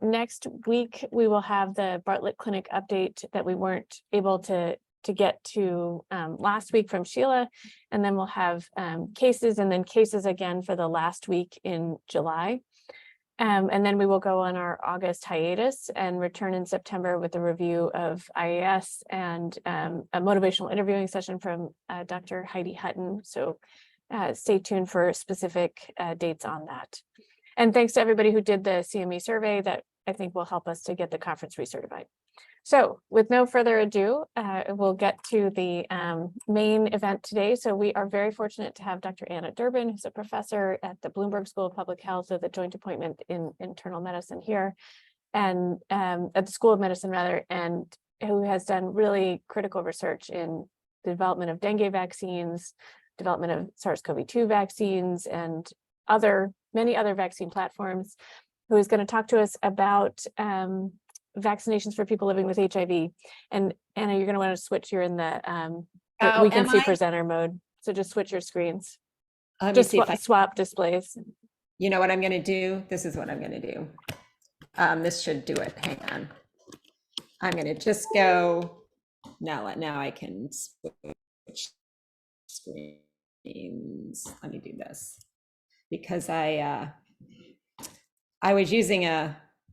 Next week, we will have the Bartlett Clinic update that we weren't able to get to last week from Sheila. And then we'll have cases and then cases again for the last week in July. And then we will go on our August hiatus and return in September with a review of IAS and a motivational interviewing session from Dr. Heidi Hutton. So stay tuned for specific dates on that. And thanks to everybody who did the CME survey that I think will help us to get the conference recertified. So with no further ado, we'll get to the main event today. So we are very fortunate to have Dr. Anna Durbin, who's a professor at the Bloomberg School of Public Health, or the Joint Appointment in Internal Medicine here, and at the School of Medicine rather, and who has done really critical research in the development of dengue vaccines, development of SARS-CoV-2 vaccines, and many other vaccine platforms, who is going to talk to us about vaccinations for people living with HIV. And Anna, you're going to want to switch. You're in the we can see presenter mode. So just switch your screens. Just swap displays. You know what I'm going to do? This is what I'm going to do. This should do it. Hang on. I'm going to just go. Now I can switch screens. Let me do this because I was using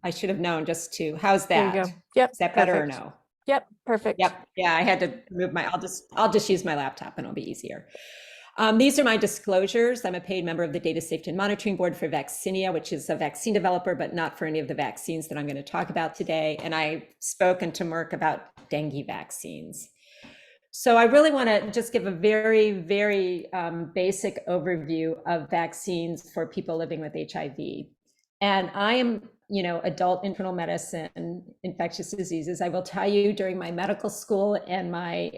I should have known just to, how's that? There you go. Yep. Is that better or no? Yep. Perfect. Yep. Yeah, I had to move I'll just use my laptop and it'll be easier. These are my disclosures. I'm a paid member of the Data Safety and Monitoring Board for Vaccinia, which is a vaccine developer, but not for any of the vaccines that I'm going to talk about today. And I've spoken to Merck about dengue vaccines. So I really want to just give a very, very basic overview of vaccines for people living with HIV. And I am, adult internal medicine, infectious diseases. I will tell you, during my medical school and my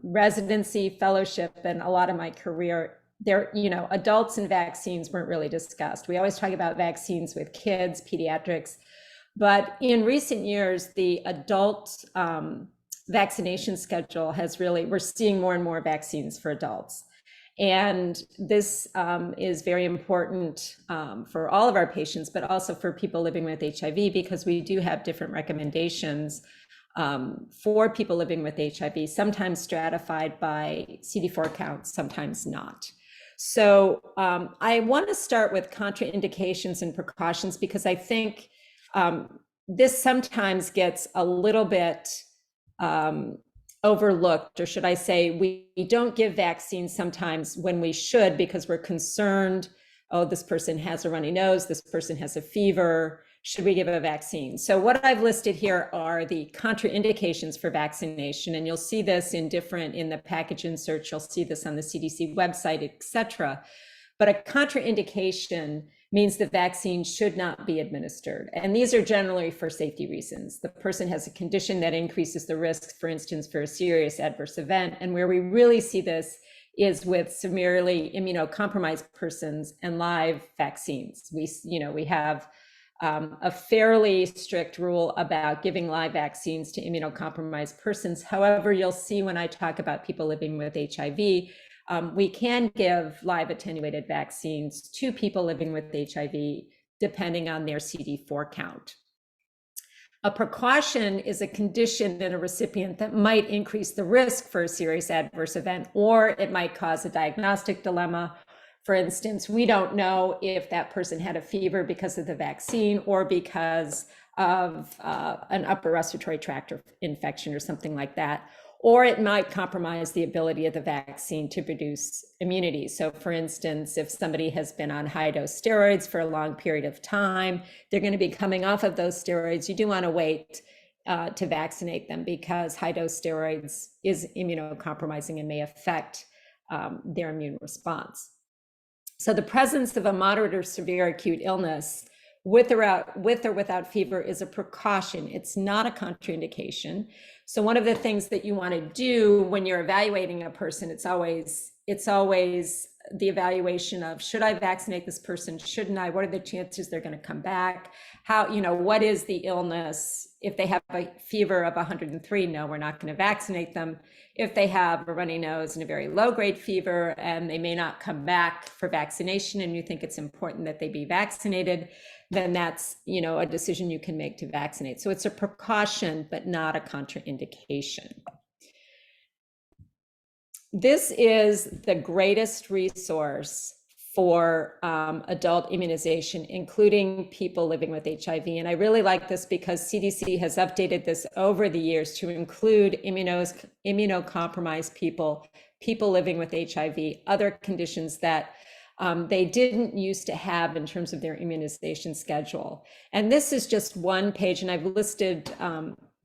residency, fellowship, and a lot of my career, adults and vaccines weren't really discussed. We always talk about vaccines with kids, pediatrics, but in recent years, the adult vaccination schedule has we're seeing more and more vaccines for adults. And this is very important for all of our patients, but also for people living with HIV, because we do have different recommendations for people living with HIV, sometimes stratified by CD4 counts, sometimes not. So I want to start with contraindications and precautions, because I think this sometimes gets a little bit overlooked, or should I say, we don't give vaccines sometimes when we should, because we're concerned, oh, this person has a runny nose, this person has a fever, should we give a vaccine? So what I've listed here are the contraindications for vaccination, and you'll see this in the package insert, you'll see this on the CDC website, etc. But a contraindication means the vaccine should not be administered. And these are generally for safety reasons. The person has a condition that increases the risk, for instance, for a serious adverse event. And where we really see this is with severely immunocompromised persons and live vaccines. We have a fairly strict rule about giving live vaccines to immunocompromised persons. However, you'll see when I talk about people living with HIV, we can give live attenuated vaccines to people living with HIV, depending on their CD4 count. A precaution is a condition in a recipient that might increase the risk for a serious adverse event, or it might cause a diagnostic dilemma. For instance, we don't know if that person had a fever because of the vaccine or because of an upper respiratory tract infection or something like that. Or it might compromise the ability of the vaccine to produce immunity. So for instance, if somebody has been on high-dose steroids for a long period of time, they're going to be coming off of those steroids. You do want to wait to vaccinate them, because high-dose steroids is immunocompromising and may affect their immune response. So the presence of a moderate or severe acute illness with or without fever is a precaution. It's not a contraindication. So one of the things that you want to do when you're evaluating a person, it's always the evaluation of, should I vaccinate this person? Shouldn't I? What are the chances they're going to come back? How, what is the illness? If they have a fever of 103, no, we're not going to vaccinate them. If they have a runny nose and a very low grade fever and they may not come back for vaccination and you think it's important that they be vaccinated, then that's, a decision you can make to vaccinate. So it's a precaution, but not a contraindication. This is the greatest resource for adult immunization, including people living with HIV. And I really like this because CDC has updated this over the years to include immunocompromised people, people living with HIV, other conditions that they didn't used to have in terms of their immunization schedule. And this is just one page, and I've listed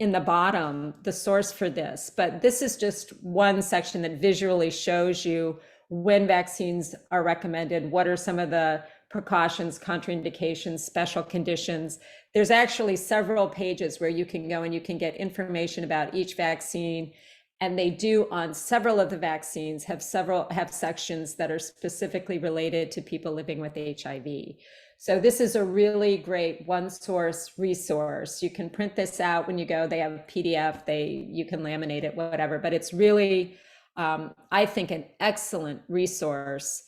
in the bottom the source for this, but this is just one section that visually shows you when vaccines are recommended, what are some of the precautions, contraindications, special conditions. There's actually several pages where you can go and you can get information about each vaccine. And they do, on several of the vaccines, have sections that are specifically related to people living with HIV. So this is a really great one source resource. You can print this out when you go. They have a PDF, you can laminate it, whatever, but it's really, I think, an excellent resource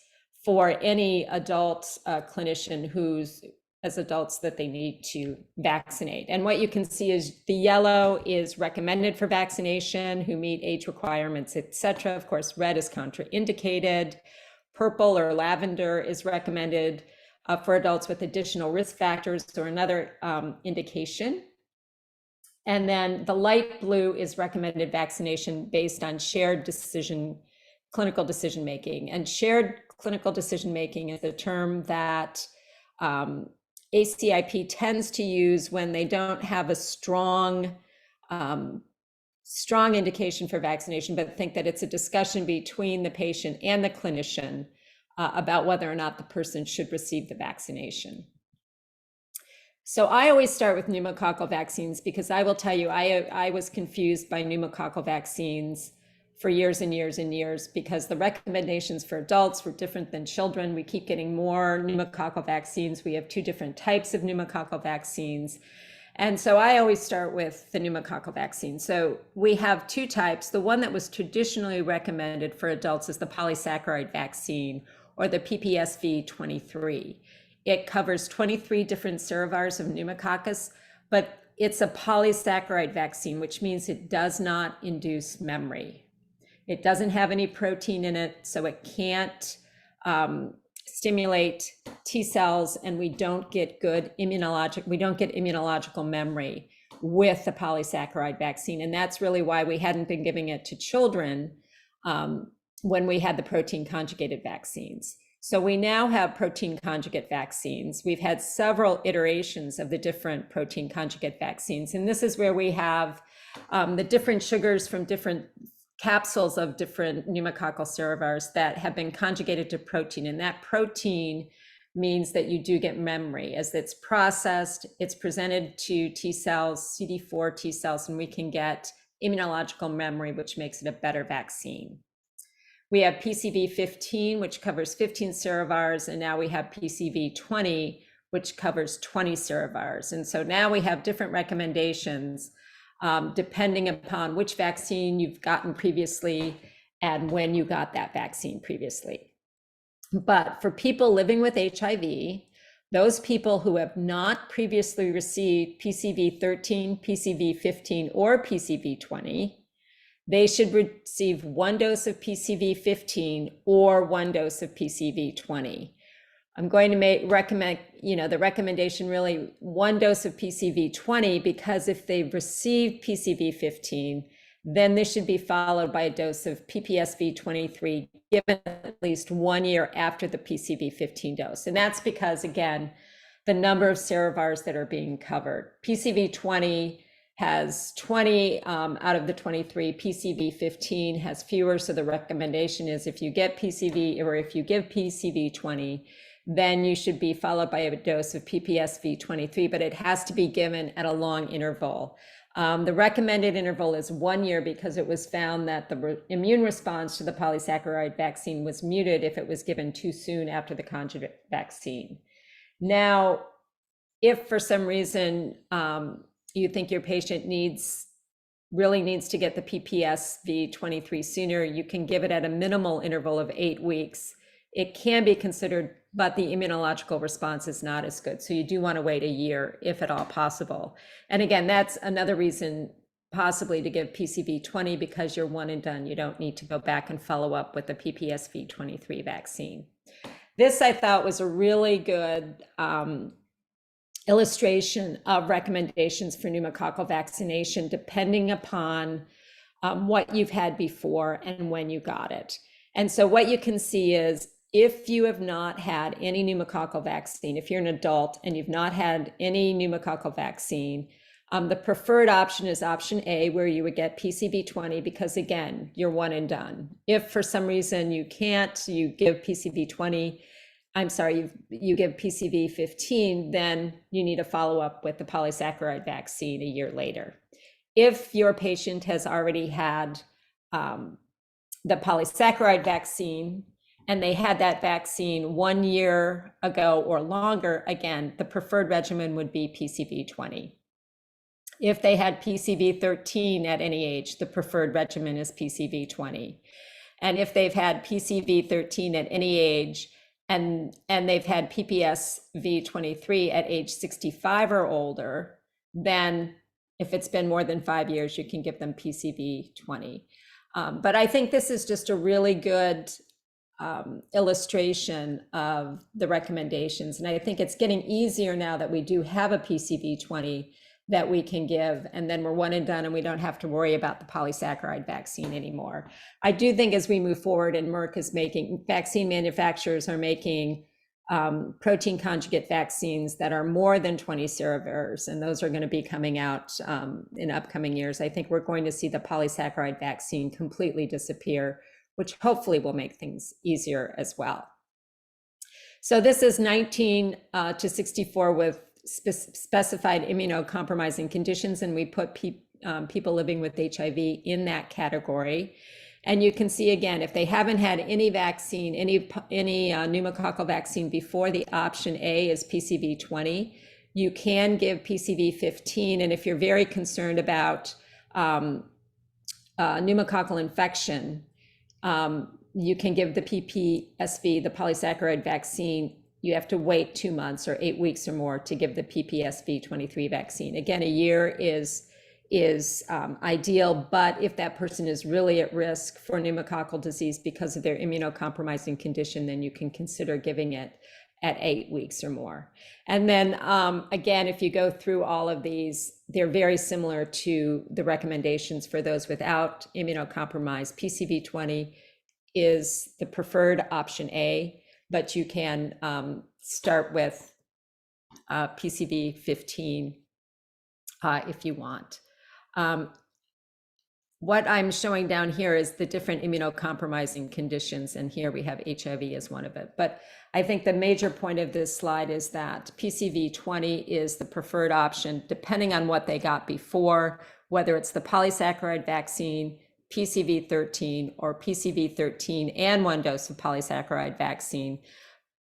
for any adult clinician who's, as adults, that they need to vaccinate. And what you can see is the yellow is recommended for vaccination, who meet age requirements, etc. Of course, red is contraindicated. Purple or lavender is recommended for adults with additional risk factors or another indication. And then the light blue is recommended vaccination based on shared clinical decision making. And shared clinical decision making is a term that ACIP tends to use when they don't have a strong indication for vaccination, but think that it's a discussion between the patient and the clinician about whether or not the person should receive the vaccination. So I always start with pneumococcal vaccines because I will tell you, I was confused by pneumococcal vaccines for years and years and years because the recommendations for adults were different than children. We keep getting more pneumococcal vaccines. We have 2 different types of pneumococcal vaccines. And so I always start with the pneumococcal vaccine. So we have 2 types. The one that was traditionally recommended for adults is the polysaccharide vaccine, or the PPSV23. It covers 23 different serovars of pneumococcus, but it's a polysaccharide vaccine, which means it does not induce memory. It doesn't have any protein in it, so it can't stimulate T cells, and we don't get immunological memory with the polysaccharide vaccine. And that's really why we hadn't been giving it to children when we had the protein conjugated vaccines. So we now have protein conjugate vaccines. We've had several iterations of the different protein conjugate vaccines. And this is where we have the different sugars from different capsules of different pneumococcal serovars that have been conjugated to protein. And that protein means that you do get memory. As it's processed, it's presented to T cells, CD4 T cells, and we can get immunological memory, which makes it a better vaccine. We have PCV15, which covers 15 serovars, and now we have PCV20, which covers 20 serovars. And so now we have different recommendations depending upon which vaccine you've gotten previously and when you got that vaccine previously. But for people living with HIV, those people who have not previously received PCV13, PCV15, or PCV20, they should receive 1 dose of PCV15 or 1 dose of PCV20. I'm going to recommend, the recommendation really 1 dose of PCV20, because if they've received PCV15, then this should be followed by a dose of PPSV23 given at least 1 year after the PCV15 dose. And that's because, again, the number of serovars that are being covered. PCV20 has 20 out of the 23, PCV15 has fewer. So the recommendation is if you get PCV, or if you give PCV20, then you should be followed by a dose of PPSV23, but it has to be given at a long interval. The recommended interval is 1 year because it was found that the immune response to the polysaccharide vaccine was muted if it was given too soon after the conjugate vaccine. Now, if for some reason you think your patient really needs to get the PPSV23 sooner, you can give it at a minimal interval of 8 weeks. It can be considered, but the immunological response is not as good. So you do want to wait a year if at all possible. And again, that's another reason possibly to give PCV20 because you're one and done. You don't need to go back and follow up with the PPSV23 vaccine. This I thought was a really good illustration of recommendations for pneumococcal vaccination depending upon what you've had before and when you got it. And so what you can see is if you have not had any pneumococcal vaccine, if you're an adult and you've not had any pneumococcal vaccine, the preferred option is option A, where you would get PCV20 because again, you're one and done. If for some reason you can't, you give PCV20, you give PCV15, then you need to follow up with the polysaccharide vaccine a year later. If your patient has already had the polysaccharide vaccine and they had that vaccine 1 year ago or longer, again, the preferred regimen would be PCV20. If they had PCV13 at any age, the preferred regimen is PCV20. And if they've had PCV13 at any age, and they've had PPSV23 at age 65 or older, then if it's been more than 5 years, you can give them PCV20. But I think this is just a really good illustration of the recommendations. And I think it's getting easier now that we do have a PCV20 that we can give, and then we're one and done and we don't have to worry about the polysaccharide vaccine anymore. I do think as we move forward and Merck is making, vaccine manufacturers are making protein conjugate vaccines that are more than 20 serovirs, and those are going to be coming out in upcoming years. I think we're going to see the polysaccharide vaccine completely disappear, which hopefully will make things easier as well. So this is 19 to 64 with specified immunocompromising conditions, and we put people living with HIV in that category. And you can see again, if they haven't had any vaccine, any pneumococcal vaccine before, the option A is PCV20. You can give PCV15, and if you're very concerned about pneumococcal infection, you can give the PPSV, the polysaccharide vaccine. You have to wait 2 months or 8 weeks or more to give the PPSV23 vaccine. Again, a year is ideal, but if that person is really at risk for pneumococcal disease because of their immunocompromising condition, then you can consider giving it at 8 weeks or more. And then again, if you go through all of these, they're very similar to the recommendations for those without immunocompromised. PCV20 is the preferred option A, but you can start with PCV15 if you want. What I'm showing down here is the different immunocompromising conditions, and here we have HIV as one of it. But I think the major point of this slide is that PCV20 is the preferred option, depending on what they got before, whether it's the polysaccharide vaccine, PCV13, or PCV13 and 1 dose of polysaccharide vaccine.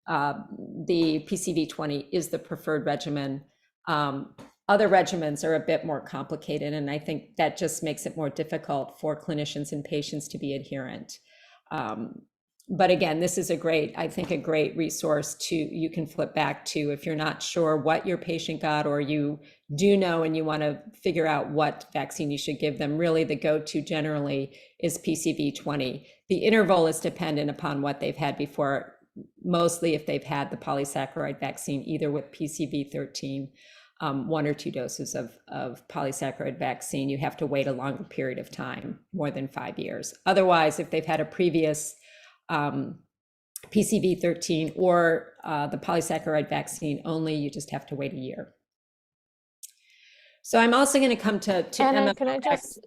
The PCV20 is the preferred regimen. Other regimens are a bit more complicated, and I think that just makes it more difficult for clinicians and patients to be adherent. But again, this is a great resource you can flip back to if you're not sure what your patient got, or you do know and you want to figure out what vaccine you should give them. Really, the go-to generally is PCV20. The interval is dependent upon what they've had before, mostly if they've had the polysaccharide vaccine, either with PCV13, 1 or 2 doses of polysaccharide vaccine. You have to wait a longer period of time, more than 5 years. Otherwise, if they've had a previous PCV13 or the polysaccharide vaccine only, you just have to wait a year. So I'm also going to come to Anna, can I just?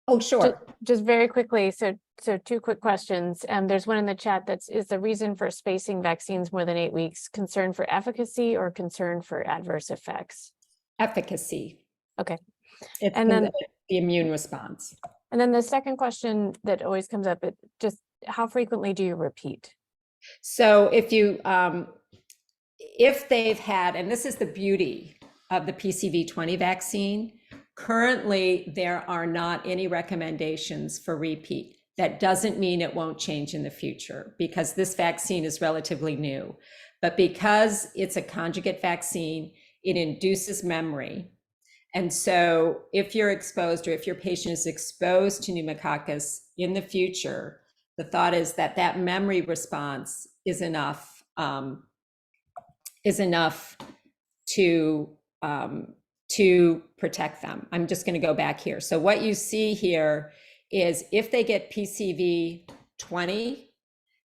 Oh, sure. Just very quickly. So 2 quick questions. There's one in the chat is the reason for spacing vaccines more than 8 weeks concern for efficacy or concern for adverse effects? Efficacy. Okay. It's And then, the immune response. and then the second question that always comes up, it just, how frequently do you repeat? So if they've had, and this is the beauty of the PCV20 vaccine, currently there are not any recommendations for repeat. That doesn't mean it won't change in the future because this vaccine is relatively new. But because it's a conjugate vaccine, it induces memory. And so if you're exposed or if your patient is exposed to pneumococcus in the future, the thought is that that memory response is enough to protect them. I'm just going to go back here. So what you see here is if they get PCV 20,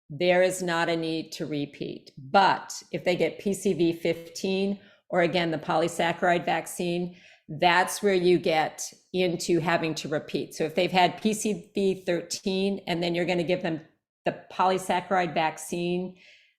there is not a need to repeat. But if they get PCV 15, or again, the polysaccharide vaccine, that's where you get into having to repeat. So if they've had PCV 13, and then you're going to give them the polysaccharide vaccine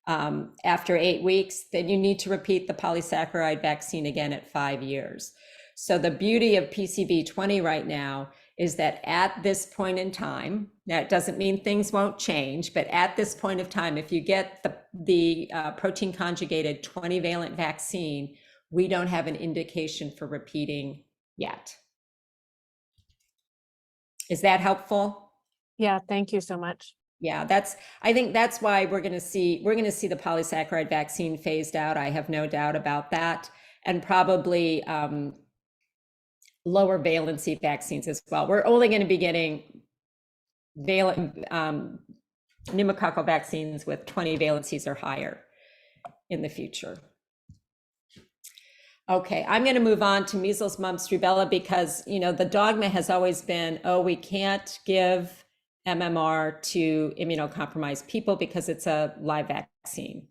after 8 weeks, then you need to repeat the polysaccharide vaccine again at 5 years. So the beauty of PCV 20 right now is that at this point in time, now it doesn't mean things won't change, but at this point of time, if you get the protein conjugated 20-valent vaccine, we don't have an indication for repeating yet. Is that helpful? Yeah, thank you so much. Yeah, I think that's why we're going to see the polysaccharide vaccine phased out. I have no doubt about that, and probably lower valency vaccines as well. We're only going to be getting pneumococcal vaccines with 20 valencies or higher in the future. Okay, I'm going to move on to measles, mumps, rubella because, the dogma has always been, oh, we can't give MMR to immunocompromised people because it's a live vaccine.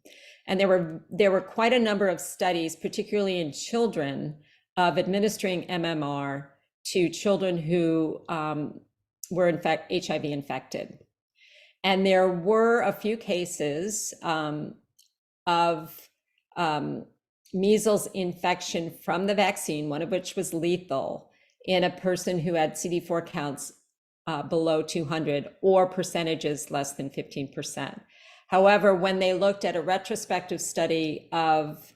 And there were quite a number of studies, particularly in children, of administering MMR to children who were in fact HIV infected. And there were a few cases of measles infection from the vaccine, one of which was lethal, in a person who had CD4 counts below 200 or percentages less than 15%. However, when they looked at a retrospective study of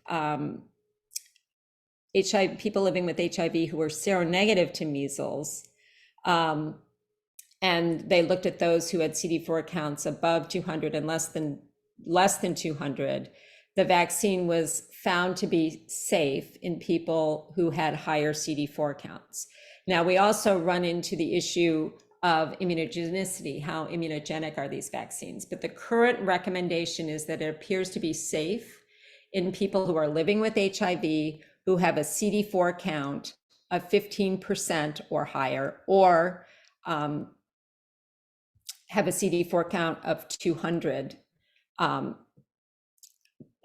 HIV, people living with HIV who were seronegative to measles, and they looked at those who had CD4 counts above 200 and less than 200, the vaccine was found to be safe in people who had higher CD4 counts. Now, we also run into the issue of immunogenicity. How immunogenic are these vaccines? But the current recommendation is that it appears to be safe in people who are living with HIV who have a CD4 count of 15% or higher, or have a CD4 count of 200.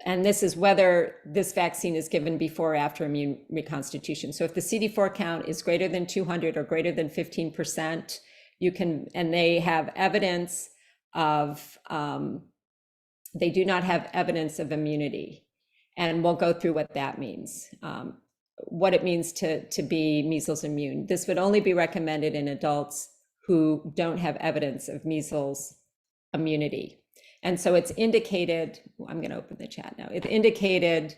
And this is whether this vaccine is given before or after immune reconstitution. So if the CD4 count is greater than 200 or greater than 15%, you can, and they have evidence of, they do not have evidence of immunity. And we'll go through what that means, what it means to be measles immune. This would only be recommended in adults who don't have evidence of measles immunity. And so it's indicated, I'm going to open the chat now. It's indicated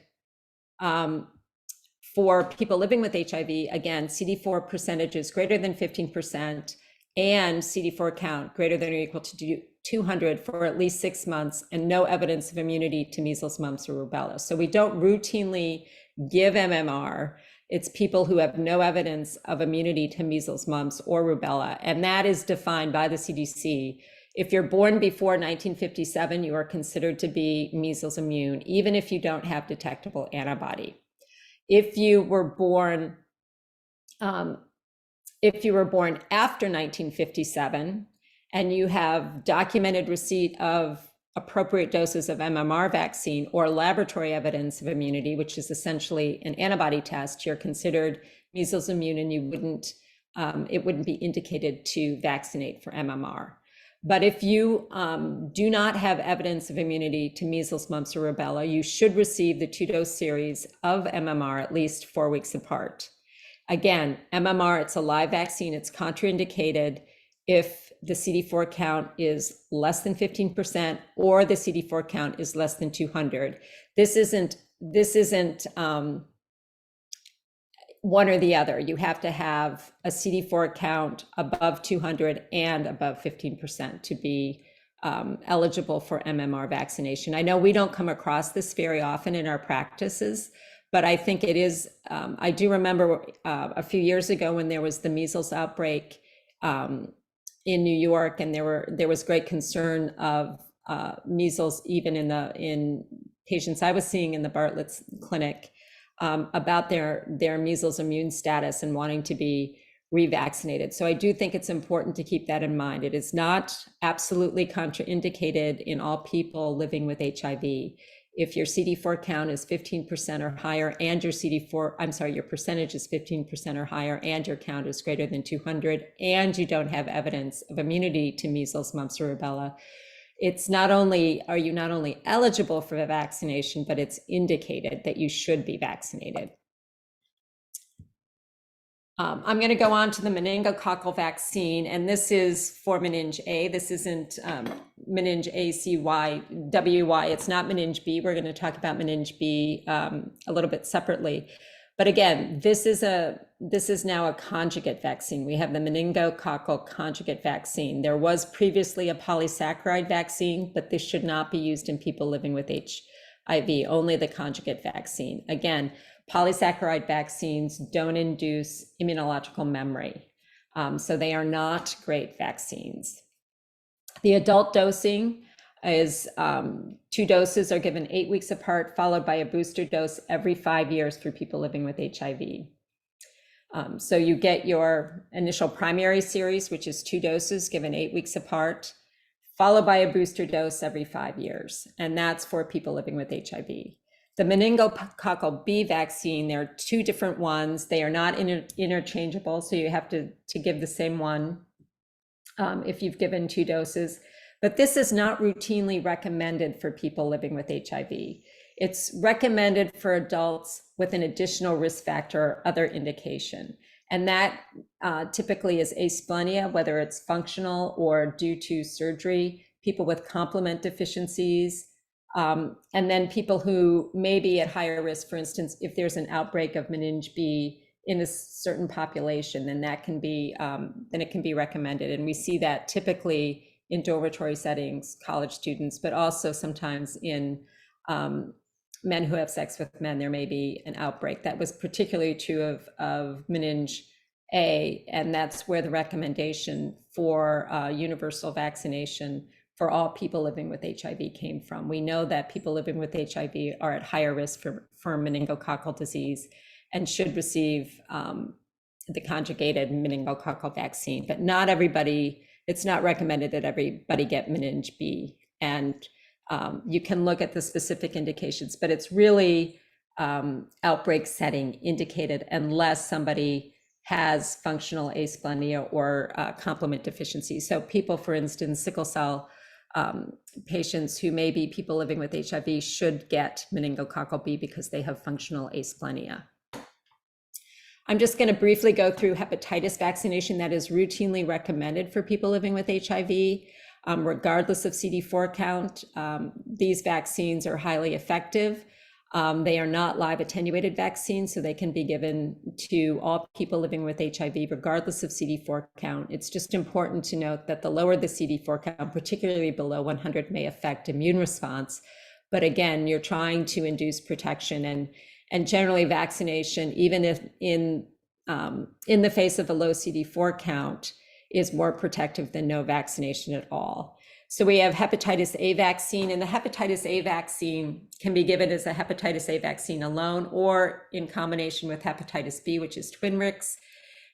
for people living with HIV, again, CD4 percentages greater than 15% and CD4 count greater than or equal to 200 for at least 6 months and no evidence of immunity to measles, mumps, or rubella. So we don't routinely give MMR. It's people who have no evidence of immunity to measles, mumps, or rubella. And that is defined by the CDC. If you're born before 1957, you are considered to be measles immune, even if you don't have detectable antibody. If you were born after 1957 and you have documented receipt of appropriate doses of MMR vaccine or laboratory evidence of immunity, which is essentially an antibody test, you're considered measles immune, and you wouldn't, it wouldn't be indicated to vaccinate for MMR. But if you do not have evidence of immunity to measles, mumps, or rubella, you should receive the 2-dose series of MMR at least 4 weeks apart. Again, MMR, it's a live vaccine, it's contraindicated if the CD4 count is less than 15% or the CD4 count is less than 200. This isn't one or the other. You have to have a CD4 count above 200 and above 15% to be eligible for MMR vaccination. I know we don't come across this very often in our practices, but I think it is, I do remember a few years ago when there was the measles outbreak in New York, and there was great concern of measles even in patients I was seeing in the Bartlett's clinic about their measles immune status and wanting to be revaccinated. So I do think it's important to keep that in mind. It is not absolutely contraindicated in all people living with HIV. If your CD4 count is 15% or higher and your your percentage is 15% or higher and your count is greater than 200 and you don't have evidence of immunity to measles, mumps, or rubella, it's not only eligible for the vaccination, but it's indicated that you should be vaccinated. I'm going to go on to the meningococcal vaccine, and this is for meninge A. This isn't meninge ACY/WY. It's not meninge B. We're going to talk about meninge B a little bit separately. But again, this is now a conjugate vaccine. We have the meningococcal conjugate vaccine. There was previously a polysaccharide vaccine, but this should not be used in people living with HIV, only the conjugate vaccine. Again, polysaccharide vaccines don't induce immunological memory, so they are not great vaccines. The adult dosing is 2 doses are given 8 weeks apart, followed by a booster dose every 5 years for people living with HIV. So you get your initial primary series, which is 2 doses given 8 weeks apart, followed by a booster dose every 5 years, and that's for people living with HIV. The meningococcal B vaccine, there are 2 different ones. They are not interchangeable, so you have to give the same one if you've given 2 doses. But this is not routinely recommended for people living with HIV. It's recommended for adults with an additional risk factor or other indication. And that typically is asplenia, whether it's functional or due to surgery, people with complement deficiencies, and then people who may be at higher risk. For instance, if there's an outbreak of meninge B in a certain population, then that can be, then it can be recommended. And we see that typically in dormitory settings, college students, but also sometimes in men who have sex with men, there may be an outbreak. That was particularly true of meninge A, and that's where the recommendation for universal vaccination for all people living with HIV came from. We know that people living with HIV are at higher risk for meningococcal disease and should receive the conjugated meningococcal vaccine, but not everybody. It's not recommended that everybody get meninge B, and you can look at the specific indications, but it's really outbreak setting indicated unless somebody has functional asplenia or complement deficiency. So people, for instance, sickle cell patients who may be people living with HIV should get meningococcal B because they have functional asplenia. I'm just going to briefly go through hepatitis vaccination that is routinely recommended for people living with HIV, regardless of CD4 count. These vaccines are highly effective. They are not live attenuated vaccines, so they can be given to all people living with HIV, regardless of CD4 count. It's just important to note that the lower the CD4 count, particularly below 100, may affect immune response. But again, you're trying to induce protection, and generally vaccination, even if in the face of a low CD4 count, is more protective than no vaccination at all. So we have hepatitis A vaccine, and the hepatitis A vaccine can be given as a hepatitis A vaccine alone or in combination with hepatitis B, which is Twinrix.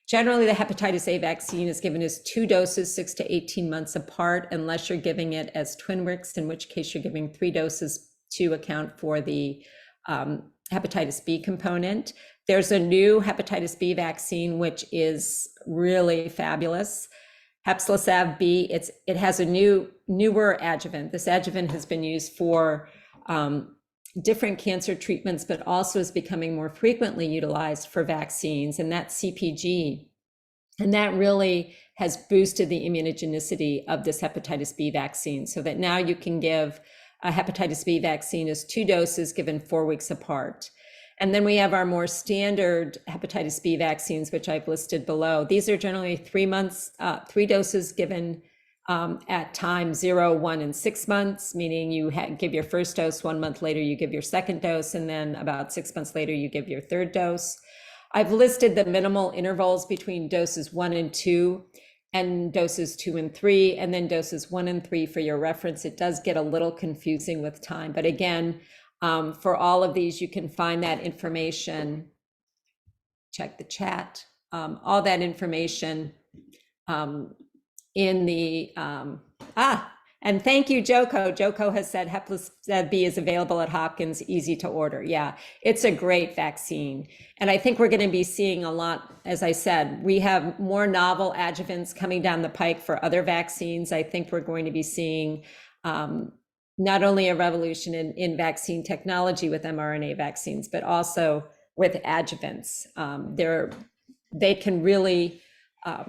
Generally, the hepatitis A vaccine is given as 2 doses, 6 to 18 months apart, unless you're giving it as Twinrix, in which case you're giving 3 doses to account for the hepatitis B component. There's a new hepatitis B vaccine, which is really fabulous. Hepcludex B, it has a newer adjuvant. This adjuvant has been used for different cancer treatments, but also is becoming more frequently utilized for vaccines, and that's CPG. And that really has boosted the immunogenicity of this hepatitis B vaccine, so that now you can give a hepatitis B vaccine as 2 doses given 4 weeks apart. And then we have our more standard hepatitis B vaccines, which I've listed below. These are generally 3 months, 3 doses given at time 0, 1, and 6 months, meaning you give your first dose, 1 month later you give your second dose, and then about 6 months later you give your third dose. I've listed the minimal intervals between doses 1 and 2 and doses 2 and 3, and then doses 1 and 3 for your reference. It does get a little confusing with time, but again, for all of these, you can find that information. Check the chat. All that information in the, and thank you, Joko. Joko has said Hep B is available at Hopkins, easy to order. Yeah, it's a great vaccine. And I think we're going to be seeing a lot, as I said, we have more novel adjuvants coming down the pike for other vaccines. I think we're going to be seeing not only a revolution in vaccine technology with mRNA vaccines, but also with adjuvants. They can really,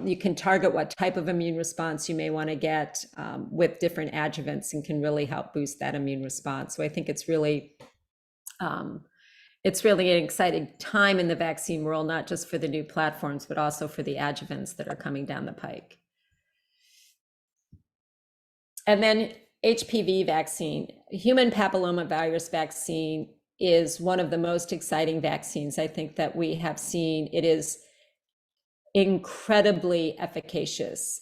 you can target what type of immune response you may want to get with different adjuvants, and can really help boost that immune response. So I think it's really an exciting time in the vaccine world, not just for the new platforms, but also for the adjuvants that are coming down the pike. And then HPV vaccine, human papillomavirus vaccine, is one of the most exciting vaccines I think that we have seen. It is incredibly efficacious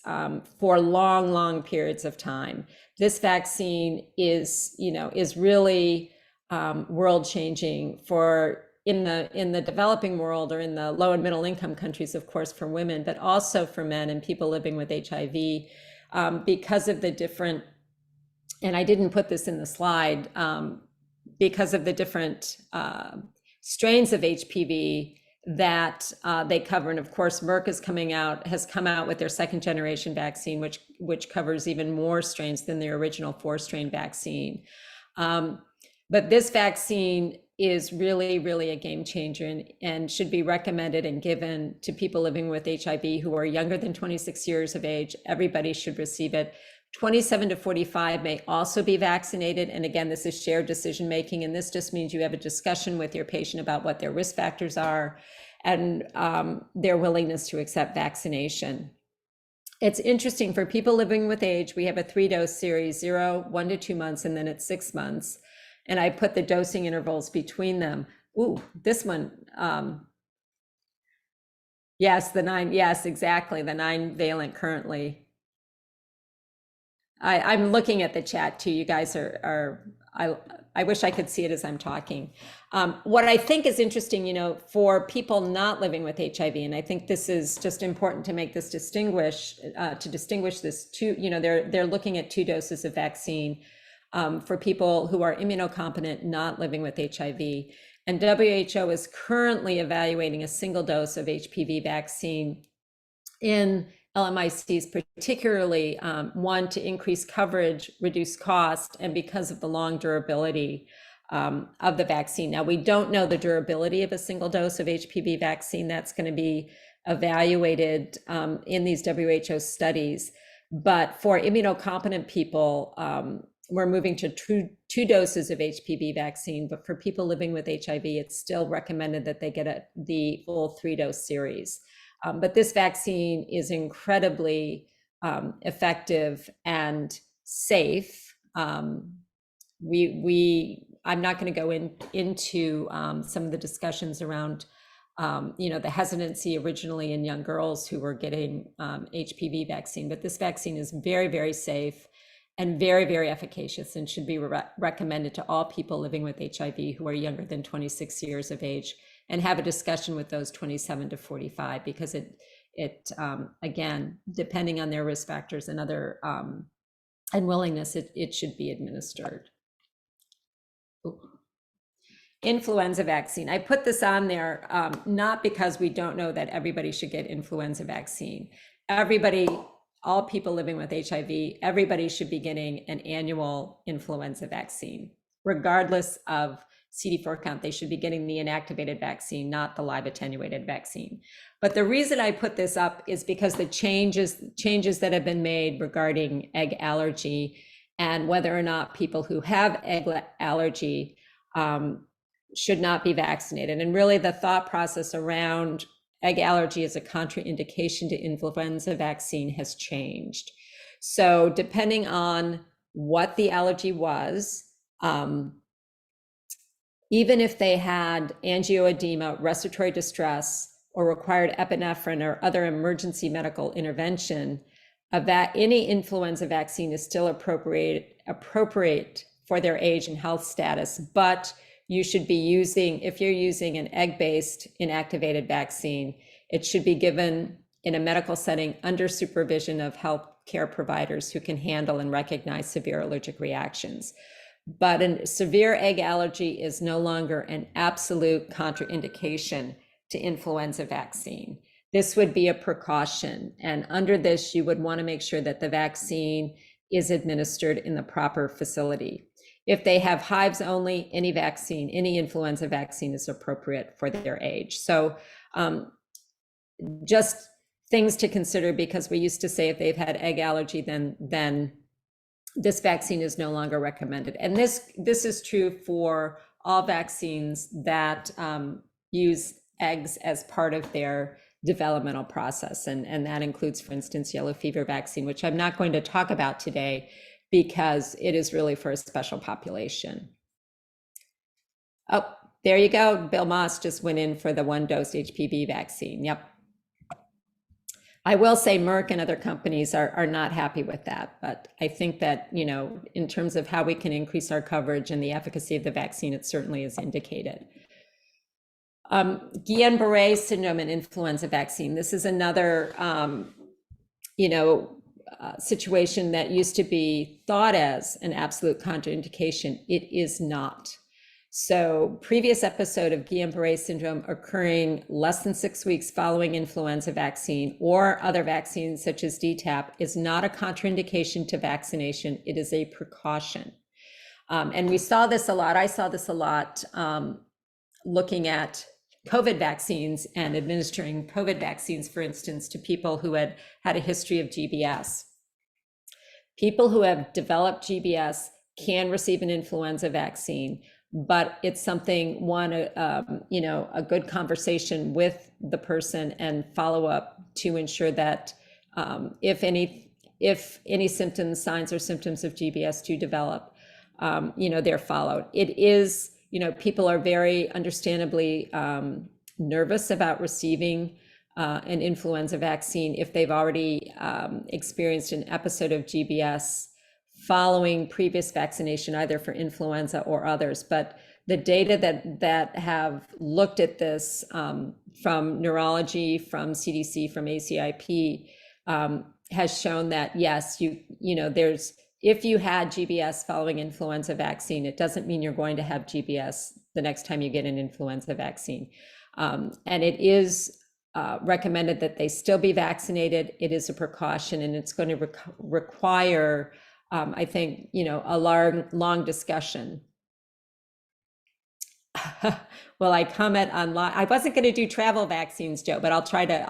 for long periods of time. This vaccine is really world changing for in the developing world, or in the low and middle income countries, of course, for women, but also for men and people living with HIV, because of the different, and I didn't put this in the slide, because of the different strains of HPV that they cover. And of course, Merck has come out with their 2nd generation vaccine, which covers even more strains than their original 4-strain vaccine. But this vaccine is really a game changer, and should be recommended and given to people living with HIV who are younger than 26 years of age. Everybody should receive it. 27 to 45 may also be vaccinated. And again, this is shared decision making. And this just means you have a discussion with your patient about what their risk factors are and their willingness to accept vaccination. It's interesting for people living with age, we have a 3-dose series, 0, 1 to 2 months, and then it's 6 months. And I put the dosing intervals between them. Ooh, this one, yes, the 9, yes, exactly, the 9-valent currently. I'm looking at the chat too. You guys I wish I could see it as I'm talking. What I think is interesting, for people not living with HIV, and I think this is just important to make this distinguish this two, they're looking at 2 doses of vaccine for people who are immunocompetent, not living with HIV. And WHO is currently evaluating a single dose of HPV vaccine in LMICs, particularly one, to increase coverage, reduce cost, and because of the long durability of the vaccine. Now, we don't know the durability of a single dose of HPV vaccine. That's going to be evaluated in these WHO studies. But for immunocompetent people, we're moving to 2 doses of HPV vaccine. But for people living with HIV, it's still recommended that they get the full 3-dose series. But this vaccine is incredibly effective and safe. I'm not going to go into some of the discussions around, the hesitancy originally in young girls who were getting HPV vaccine. But this vaccine is very safe and very efficacious, and should be recommended to all people living with HIV who are younger than 26 years of age, and have a discussion with those 27 to 45, because it again, depending on their risk factors and other and willingness, it should be administered. Ooh. Influenza vaccine. I put this on there not because we don't know that everybody should get influenza vaccine. Everybody, all people living with HIV, everybody should be getting an annual influenza vaccine, regardless of CD4 count, they should be getting the inactivated vaccine, not the live attenuated vaccine. But the reason I put this up is because the changes that have been made regarding egg allergy and whether or not people who have egg allergy should not be vaccinated. And really the thought process around egg allergy as a contraindication to influenza vaccine has changed. So depending on what the allergy was, even if they had angioedema, respiratory distress, or required epinephrine or other emergency medical intervention, any influenza vaccine is still appropriate for their age and health status, but you should be using, if you're using an egg-based inactivated vaccine, it should be given in a medical setting under supervision of healthcare providers who can handle and recognize severe allergic reactions. But a severe egg allergy is no longer an absolute contraindication to influenza vaccine. This would be a precaution. And under this, you would want to make sure that the vaccine is administered in the proper facility. If they have hives only, any influenza vaccine is appropriate for their age. So just things to consider, because we used to say if they've had egg allergy, then this vaccine is no longer recommended. And this is true for all vaccines that use eggs as part of their developmental process. And that includes, for instance, yellow fever vaccine, which I'm not going to talk about today because it is really for a special population. Oh, there you go. Bill Moss just went in for the 1-dose HPV vaccine. Yep. I will say Merck and other companies are not happy with that, but I think that, in terms of how we can increase our coverage and the efficacy of the vaccine, it certainly is indicated. Guillain-Barré syndrome and influenza vaccine. This is another, situation that used to be thought as an absolute contraindication. It is not. So previous episode of Guillain-Barré syndrome occurring less than 6 weeks following influenza vaccine or other vaccines such as DTaP is not a contraindication to vaccination. It is a precaution. And we saw this a lot. I saw this a lot looking at COVID vaccines and administering COVID vaccines, for instance, to people who had a history of GBS. People who have developed GBS can receive an influenza vaccine, but it's something, a good conversation with the person and follow up to ensure that if any symptoms, signs or symptoms of GBS do develop, they're followed. It is, people are very understandably nervous about receiving an influenza vaccine if they've already experienced an episode of GBS following previous vaccination, either for influenza or others. But the data that have looked at this from neurology, from CDC, from ACIP, has shown that yes, if you had GBS following influenza vaccine, it doesn't mean you're going to have GBS the next time you get an influenza vaccine. And it is recommended that they still be vaccinated. It is a precaution, and it's going to require, I think, a long discussion. Well, I comment on, I wasn't going to do travel vaccines, Joe, but I'll try to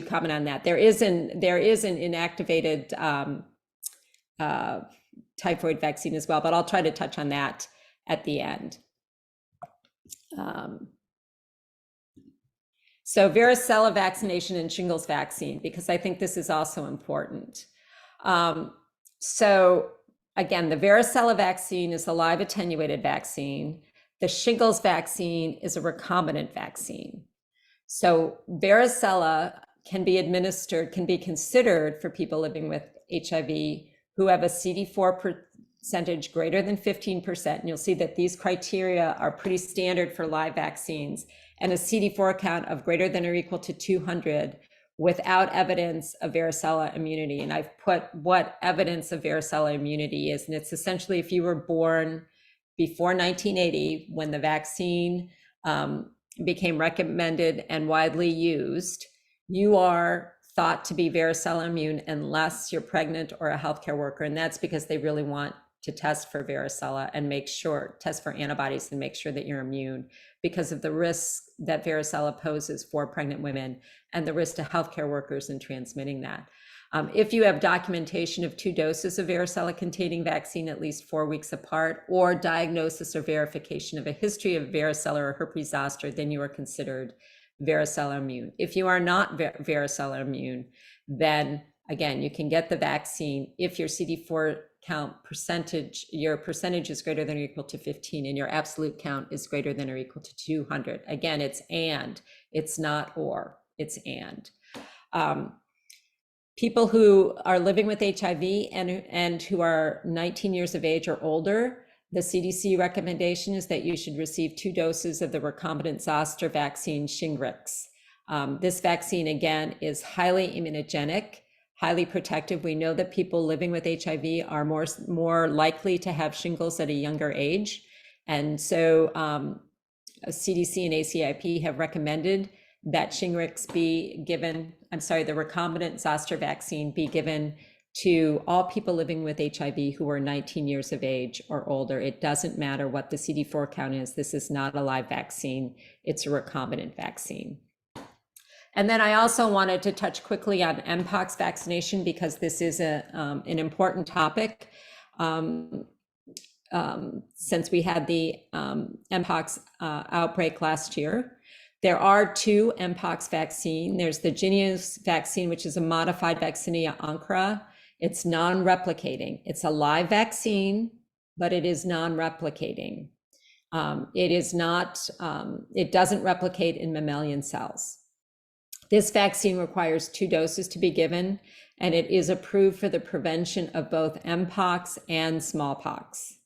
comment on that. There is an inactivated typhoid vaccine as well, but I'll try to touch on that at the end. So varicella vaccination and shingles vaccine, because I think this is also important. So again, the varicella vaccine is a live attenuated vaccine. The shingles vaccine is a recombinant vaccine. So varicella can be considered for people living with HIV who have a CD4 percentage greater than 15%. And you'll see that these criteria are pretty standard for live vaccines, and a CD4 count of greater than or equal to 200 without evidence of varicella immunity. And I've put what evidence of varicella immunity is. And it's essentially if you were born before 1980, when the vaccine became recommended and widely used, you are thought to be varicella immune unless you're pregnant or a healthcare worker. And that's because they really want to test for varicella and test for antibodies and make sure that you're immune, because of the risks that varicella poses for pregnant women and the risk to healthcare workers in transmitting that. If you have documentation of 2 doses of varicella containing vaccine at least 4 weeks apart, or diagnosis or verification of a history of varicella or herpes zoster, then you are considered varicella immune. If you are not varicella immune, then again, you can get the vaccine if your CD4 count percentage, your percentage is greater than or equal to 15 and your absolute count is greater than or equal to 200. Again, it's and, it's not or, it's and. People who are living with HIV and who are 19 years of age or older, the CDC recommendation is that you should receive 2 doses of the recombinant zoster vaccine Shingrix. This vaccine, again, is highly immunogenic, highly protective. We know that people living with HIV are more likely to have shingles at a younger age. And so CDC and ACIP have recommended that Shingrix be given, the recombinant zoster vaccine be given to all people living with HIV who are 19 years of age or older. It doesn't matter what the CD4 count is. This is not a live vaccine. It's a recombinant vaccine. And then I also wanted to touch quickly on Mpox vaccination, because this is an important topic. Since we had the Mpox outbreak last year. There are 2 Mpox vaccines. There's the Jynneos vaccine, which is a modified Vaccinia Ankara. It's non-replicating. It's a live vaccine, but it is non-replicating. It doesn't replicate in mammalian cells. This vaccine requires 2 doses to be given, and it is approved for the prevention of both Mpox and smallpox.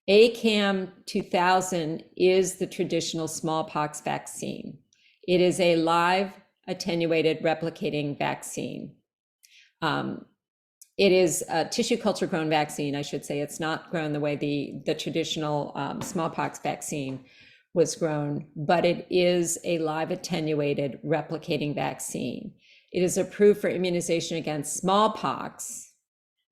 ACAM 2000 is the traditional smallpox vaccine. It is a live attenuated replicating vaccine. It is a tissue culture grown vaccine, I should say. It's not grown the way the traditional smallpox vaccine was grown, but it is a live attenuated replicating vaccine. It is approved for immunization against smallpox,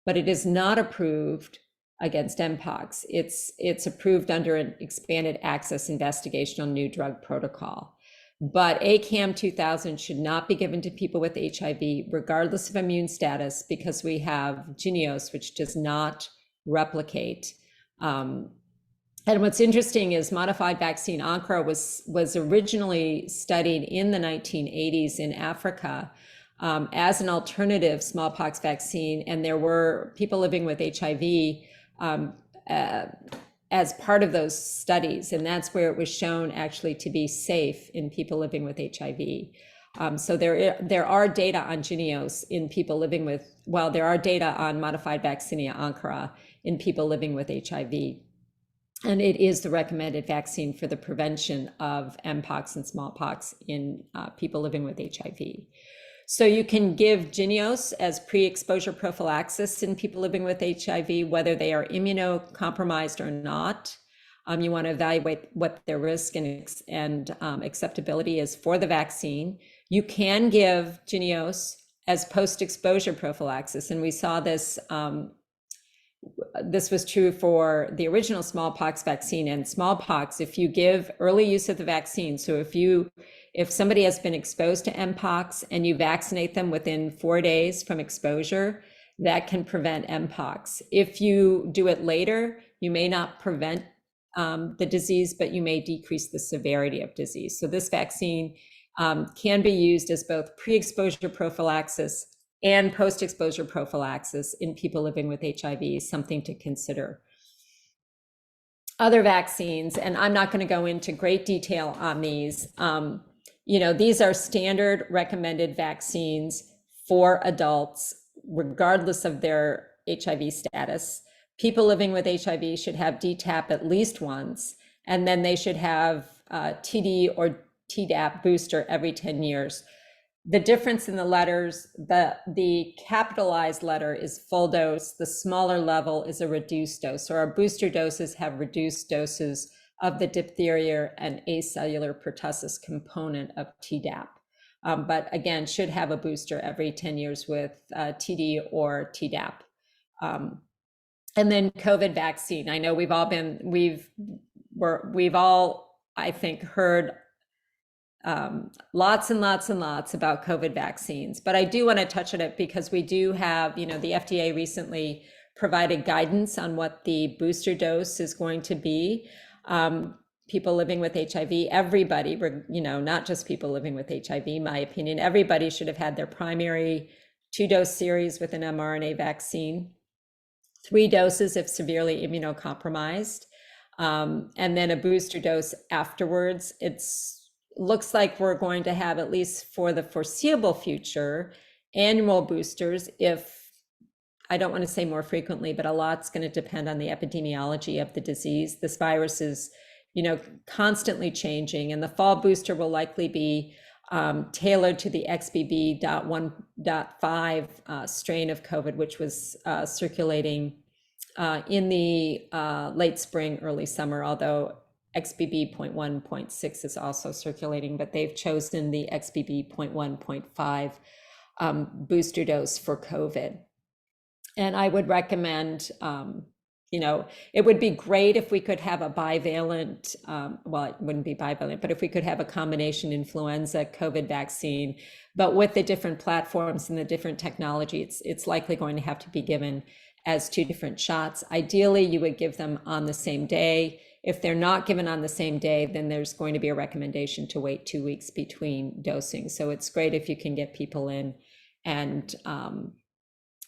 but it is not approved against Mpox. It's approved under an expanded access investigational new drug protocol. But ACAM 2000 should not be given to people with HIV, regardless of immune status, because we have Jynneos, which does not replicate. And what's interesting is modified vaccine Ankara was originally studied in the 1980s in Africa as an alternative smallpox vaccine, and there were people living with HIV as part of those studies, and that's where it was shown actually to be safe in people living with HIV. So there are data on Jynneos in people living with, well, there are data on modified Vaccinia Ankara in people living with HIV. And it is the recommended vaccine for the prevention of Mpox and smallpox in people living with HIV. So you can give Jynneos as pre-exposure prophylaxis in people living with HIV, whether they are immunocompromised or not. You want to evaluate what their risk and acceptability is for the vaccine. You can give Jynneos as post-exposure prophylaxis, and we saw this. This was true for the original smallpox vaccine and smallpox. If you give early use of the vaccine, so if somebody has been exposed to Mpox and you vaccinate them within 4 days from exposure, that can prevent Mpox. If you do it later, you may not prevent the disease, but you may decrease the severity of disease. So this vaccine can be used as both pre-exposure prophylaxis and post-exposure prophylaxis in people living with HIV, something to consider. Other vaccines, and I'm not going to go into great detail on these. These are standard recommended vaccines for adults, regardless of their HIV status. People living with HIV should have DTaP at least once, and then they should have TD or Tdap booster every 10 years. The difference in the letters, the capitalized letter is full dose, the smaller level is a reduced dose. So our booster doses have reduced doses of the diphtheria and acellular pertussis component of Tdap. But again, should have a booster every 10 years with TD or Tdap. And then COVID vaccine. I know we've all, I think, heard lots and lots and lots about COVID vaccines, but I do want to touch on it because we do have, the FDA recently provided guidance on what the booster dose is going to be. People living with HIV, everybody, not just people living with HIV, in my opinion, everybody should have had their primary 2-dose series with an mRNA vaccine, 3 doses if severely immunocompromised, and then a booster dose afterwards. Looks like we're going to have, at least for the foreseeable future, annual boosters, if I don't want to say more frequently, but a lot's going to depend on the epidemiology of the disease. This virus is, constantly changing, and the fall booster will likely be tailored to the XBB.1.5 strain of COVID, which was circulating in the late spring, early summer, although XBB.1.6 is also circulating, but they've chosen the XBB.1.5 booster dose for COVID. And I would recommend, it would be great if we could have a bivalent, well, it wouldn't be bivalent, but if we could have a combination influenza COVID vaccine, but with the different platforms and the different technology, it's likely going to have to be given as 2 different shots. Ideally, you would give them on the same day. If they're not given on the same day, then there's going to be a recommendation to wait 2 weeks between dosing. So it's great if you can get people in and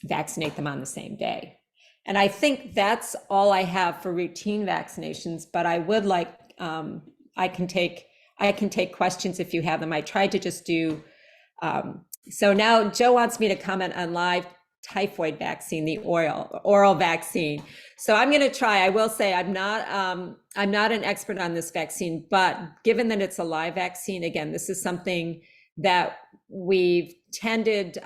vaccinate them on the same day. And I think that's all I have for routine vaccinations, but I would like, I can take questions if you have them. I tried to just do, so now Joe wants me to comment on live typhoid vaccine, the oral vaccine. So I'm going to try. I will say I'm not an expert on this vaccine, but given that it's a live vaccine, again, this is something that we've tended,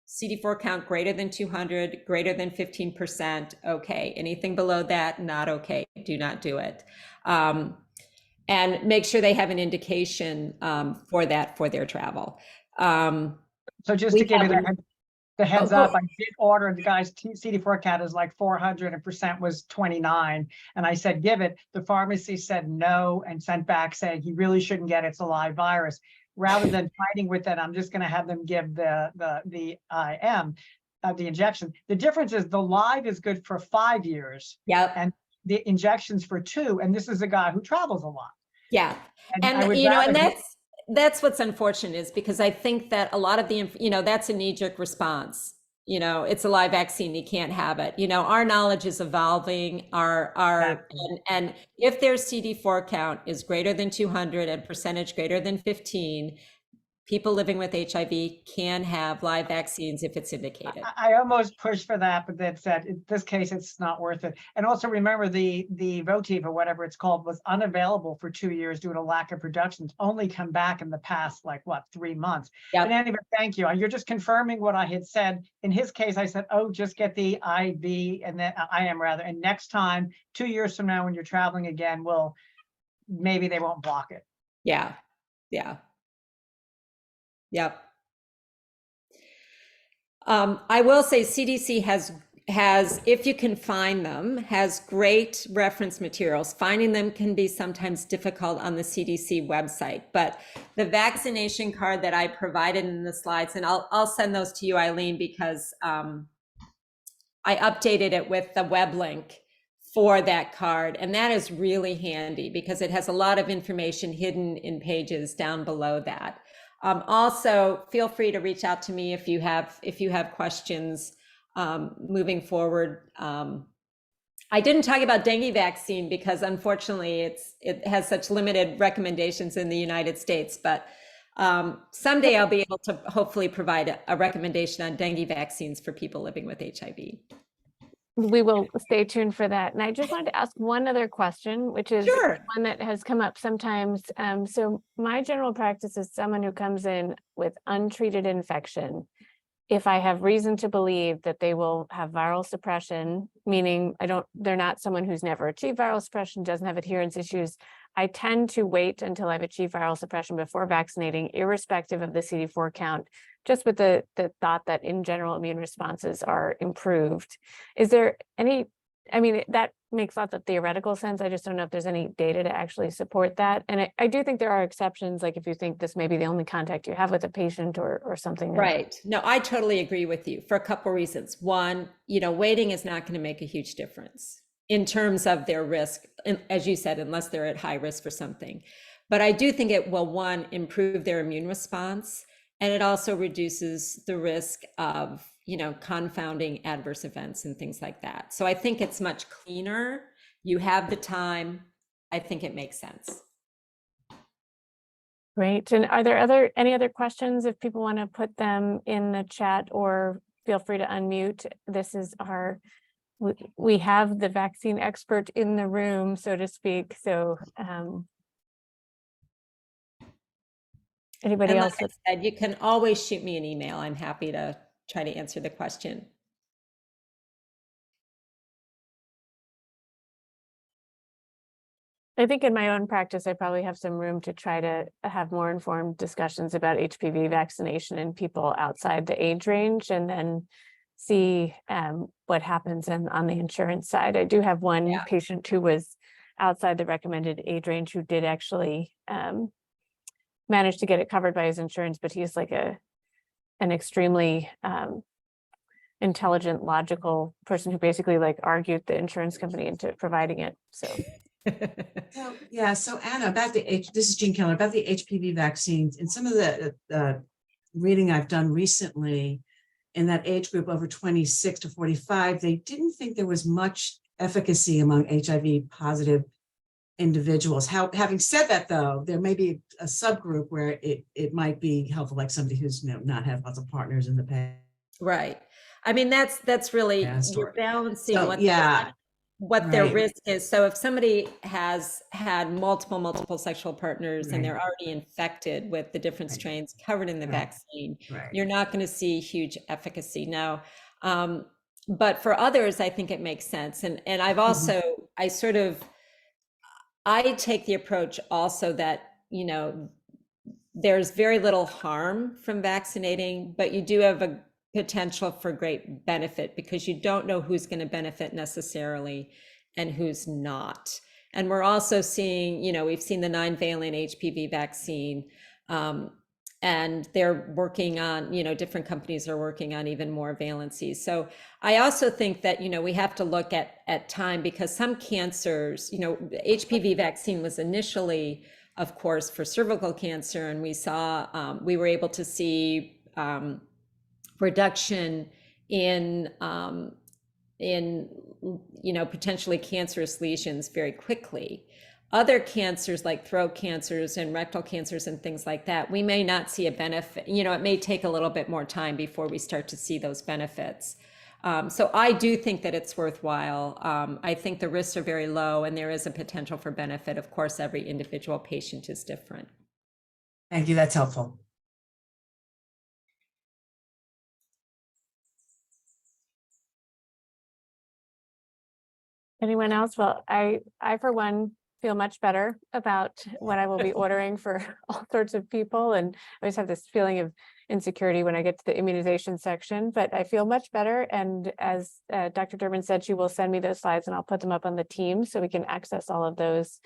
CD4 count greater than 200, greater than 15%, okay. Anything below that, not okay. Do not do it. And make sure they have an indication for that for their travel. So just to give you the heads up, I did order, the guy's CD4 count is like 400 and percent was 29. And I said, give it. The pharmacy said no and sent back saying he really shouldn't get it. It's a live virus. Rather than fighting with it, I'm just going to have them give the IM, the injection. The difference is the live is good for 5 years. Yeah. And the injections for 2. And this is a guy who travels a lot. Yeah. And that's what's unfortunate, is because I think that a lot of the, that's a knee-jerk response. It's a live vaccine, you can't have it. Our knowledge is evolving. And if their CD4 count is greater than 200 and percentage greater than 15, people living with HIV can have live vaccines if it's indicated. I almost pushed for that, but that said, in this case, it's not worth it. And also remember the Votiv or whatever it's called was unavailable for 2 years due to lack of production. It's only come back in the past, 3 months. Yep. But anyway, thank you. You're just confirming what I had said. In his case, I said, oh, just get the IV and then IM rather. And next time, 2 years from now, when you're traveling again, maybe they won't block it. Yeah. Yeah. Yep. I will say CDC has, if you can find them, has great reference materials. Finding them can be sometimes difficult on the CDC website, but the vaccination card that I provided in the slides, and I'll send those to you, Eileen, because I updated it with the web link for that card. And that is really handy because it has a lot of information hidden in pages down below that. Also, feel free to reach out to me if you have questions moving forward. I didn't talk about dengue vaccine because unfortunately it has such limited recommendations in the United States, but someday I'll be able to hopefully provide a recommendation on dengue vaccines for people living with HIV. We will stay tuned for that. And I just wanted to ask one other question, which is one that has come up sometimes. So my general practice is someone who comes in with untreated infection. If I have reason to believe that they will have viral suppression, meaning they're not someone who's never achieved viral suppression, doesn't have adherence issues, I tend to wait until I've achieved viral suppression before vaccinating, irrespective of the CD4 count, just with the thought that in general immune responses are improved. Is there any, I mean, that makes lots of theoretical sense. I just don't know if there's any data to actually support that. And I do think there are exceptions, like if you think this may be the only contact you have with a patient or something. Right. No, I totally agree with you for a couple of reasons. One, waiting is not going to make a huge difference in terms of their risk, as you said, unless they're at high risk for something. But I do think it will, one, improve their immune response, and it also reduces the risk of, confounding adverse events and things like that. So I think it's much cleaner. You have the time. I think it makes sense. Great. And are there any other questions if people want to put them in the chat, or feel free to unmute? This is we have the vaccine expert in the room, so to speak. So anybody else? Like I said, you can always shoot me an email. I'm happy to try to answer the question. I think in my own practice, I probably have some room to try to have more informed discussions about HPV vaccination in people outside the age range, and then see what happens on the insurance side. I do have one patient who was outside the recommended age range who did actually manage to get it covered by his insurance, but he's like an extremely intelligent, logical person who basically argued the insurance company into providing it. So. So Anna, about this is Jean Keller, about the HPV vaccines. In some of the reading I've done recently, in that age group over 26 to 45, they didn't think there was much efficacy among HIV positive individuals. Having said that, though, there may be a subgroup where it might be helpful, like somebody who's not had lots of partners in the past. Right. I mean, that's really, you're balancing what their risk is. So if somebody has had multiple sexual partners and they're already infected with the different strains covered in the vaccine, you're not going to see huge efficacy. Now, but for others, I think it makes sense. And I've also, I take the approach also that, there's very little harm from vaccinating, but you do have a potential for great benefit because you don't know who's going to benefit necessarily and who's not. And we're also seeing, we've seen the 9-valent HPV vaccine, and they're working on, different companies are working on even more valencies. So I also think that, we have to look at time, because some cancers, HPV vaccine was initially, of course, for cervical cancer, and we saw, we were able to see reduction in potentially cancerous lesions very quickly. Other cancers like throat cancers and rectal cancers and things like that, we may not see a benefit. It may take a little bit more time before we start to see those benefits. So I do think that it's worthwhile. I think the risks are very low and there is a potential for benefit. Of course, every individual patient is different. Thank you. That's helpful. Anyone else? Well, I for one feel much better about what I will be ordering for all sorts of people. And I always have this feeling of insecurity when I get to the immunization section, but I feel much better. And as Dr. Durbin said, she will send me those slides and I'll put them up on the team so we can access all of those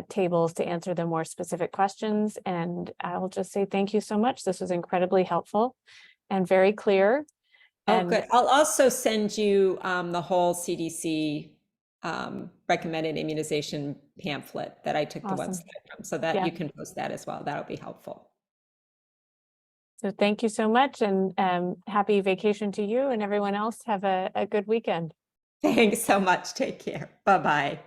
tables to answer the more specific questions. And I'll just say thank you so much. This was incredibly helpful and very clear. Oh, good. I'll also send you the whole CDC recommended immunization pamphlet that I took the one slide from, so that you can post that as well. That'll be helpful. So thank you so much, and happy vacation to you and everyone else. Have a good weekend. Thanks so much. Take care. Bye-bye.